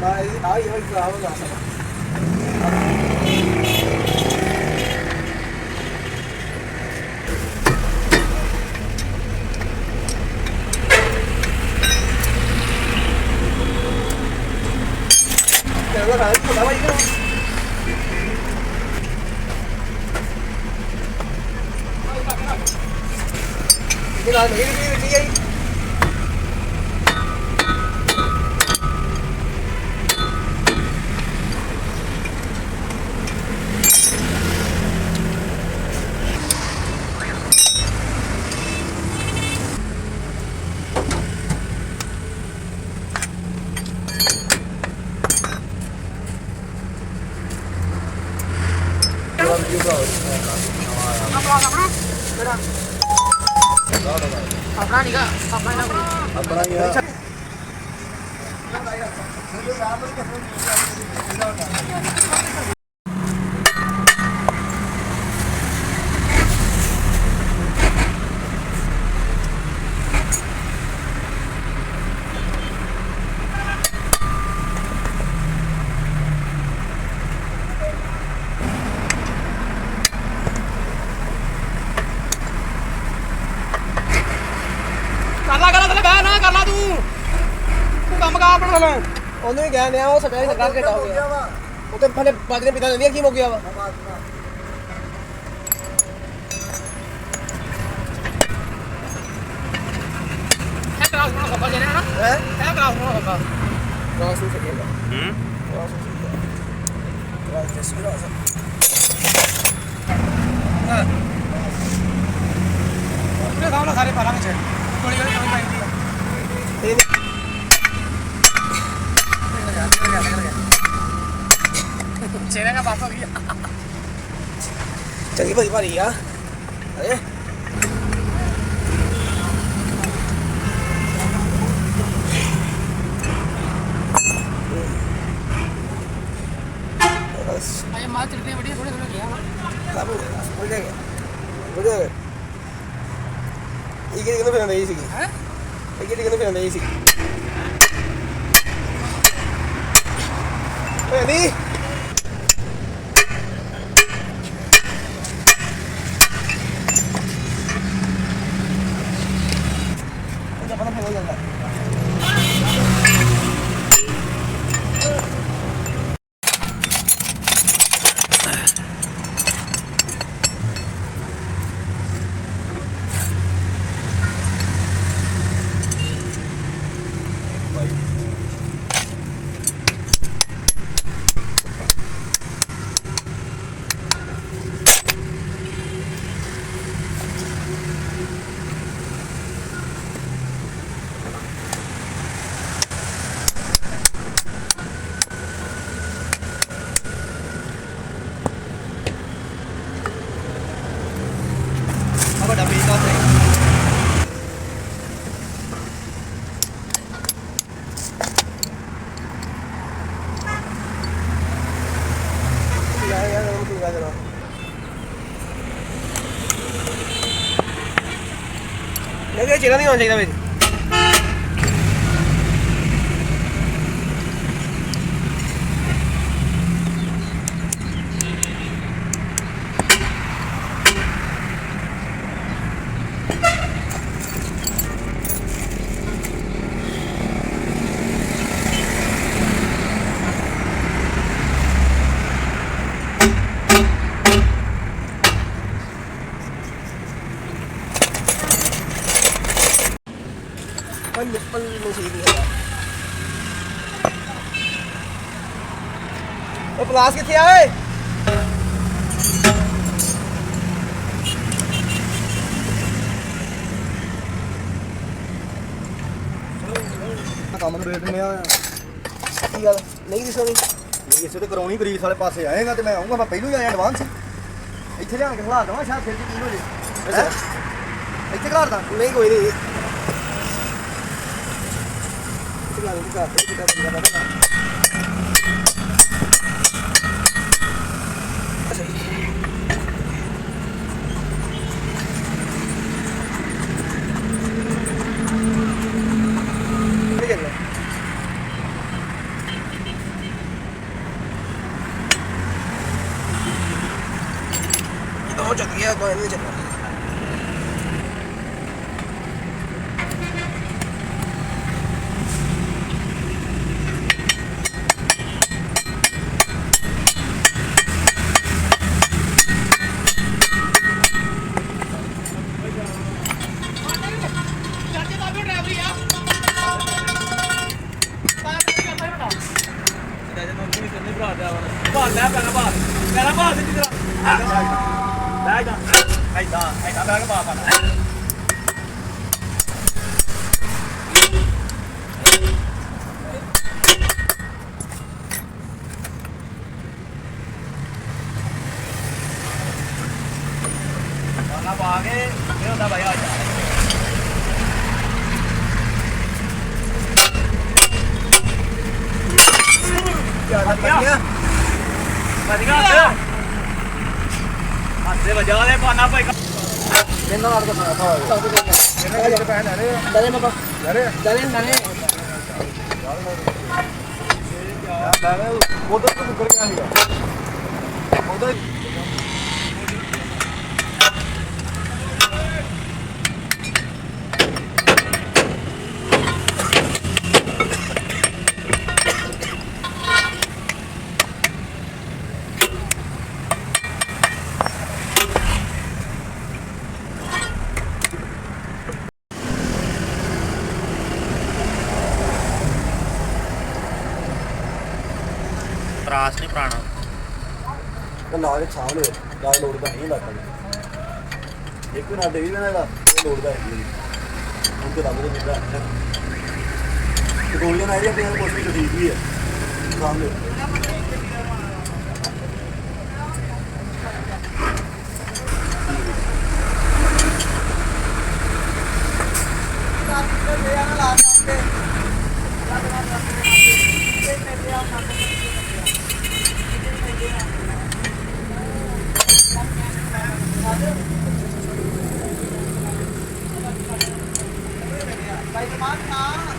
आई हो खराब हो गया Jangan ada itu apa itu? Ini lah, ini. अपना नहीं का अपना ही है ਉਹਨੂੰ ਹੀ ਕਹਿੰਦੇ ਆ ਉਹ ਸਾਡਾ ਸਰਕਾਰ ਘਟਾ ਹੋ ਗਿਆ ਉਹ ਤੇ ਫਲੇ ਬਾਜਰੇ ਪਿਤਾ ਨੇ ਕੀ ਹੋ ਗਿਆ ਵਾ ਹੈ ਕਰਾਸ ਨੂੰ ਖੱਪਾ ਜਣੇ ਨਾ ਹੈ ਕਰਾਸ ਨੂੰ ਖੱਪਾ ਕਰਾਸ ਨੂੰ ਚੱਲੇਗਾ ਕਰਾਸ ਨੂੰ ਕਰਾਸ ਦੇ ਸਿਰਾ ਹਾਂ ਉਹਨੇ ਸਾਹਮਣੇ ਸਾਰੇ ਪਾਲਾਂ ਵਿੱਚ ਗੋਲੀ ਗੋਲੀ ਪਾਈ ਇਹ चेहरे का पास हो गया चंगी भली भारी आ अरे आये मार चलते बढ़िया थोड़े थोड़े गया सब हो गया ये कितने पे नहीं सी हैं ये कितने पे नहीं सी ए नहीं ये चेहरा नहीं होना चाहिए मेरी निप्पल में सही नहीं है वो प्लास किथे आए ਕੰਮ ਨੂੰ ਰੇਟ ਨਹੀਂ ਆਇਆ ਕੀ ਗੱਲ ਨਹੀਂ ਦਿਸਣੀ ਇਹ ਇਸੇ ਤੇ ਕਰਾਉਣੀ ਗਰੀਸ ਵਾਲੇ ਪਾਸੇ ਆਏਗਾ ਤੇ ਮੈਂ ਆਉਂਗਾ ਮੈਂ ਪਹਿਲਾਂ ਹੀ ਆਇਆ ਐਡਵਾਂਸ ਇੱਥੇ ਲਿਆ ਕੇ ਖਲਾ ਦਵਾਂ ਸ਼ਾਇਦ ਫਿਰ ਦੀ ਹੋ ਜੇ ਅੱਛਾ ਇੱਥੇ ਘਰ ਦਾ ਨਹੀਂ ਕੋਈ ਨਹੀਂ ਬਾਹਰ ਲੈ ਪੈਣਾ ਬਾਹਰ ਸਿੱਧੀ ਤਰ੍ਹਾਂ ਲੈ ਜਾ ਐਦਾਂ ਲੈ ਕੇ ਬਾਹਰ ਪਾਣਾ ਨਾ ਪਾ ਕੇ ਫਿਰ ਉਹਦਾ ਭਾਈ ਆ ਜਾ ਵਧੀਆ ਵਧੀਆ ਹੱਥੇ ਵਜਾ ਦੇ ਪਾਣਾ ਭਾਈ ਇਹਨਾਂ ਨਾਲ ਤਾਂ ਖਾਇਆ ਇਹਨਾਂ ਜਿਹੜੇ ਪੈਣ ਆ ਰਹੇ Dale, papá. ਯਾਰੇ Dale, dale. ਮੈਂ ਉਧਰ ਤੋਂ ਨਿਕਲ ਗਿਆ ਸੀਗਾ ਉਧਰ ਤਰਾਸ ਨਹੀਂ ਪੁਰਾਣਾ ਤਾਂ ਲਾ ਕੇ ਛਾਲ ਹੋਏ ਦਾ ਲੋੜ ਤਾਂ ਨਹੀਂ ਲੱਗਦਾ ਇੱਕ ਨਾ ਦੇ ਲੈਣਾ ਦਾ ਇਹ ਲੋੜ ਦਾ ਹੈ ਹੁਣ ਤੇ ਲੱਗ ਰਿਹਾ ਮਿਲਦਾ ਗੋਲੀਆਂ ਨਾਲ ਇਹਦੇ ਆਪਣੇ ਕੋਲ ਵੀ ਠੀਕ ਹੀ ਹੈ ਸਾਹਮਣੇ Baik, teman.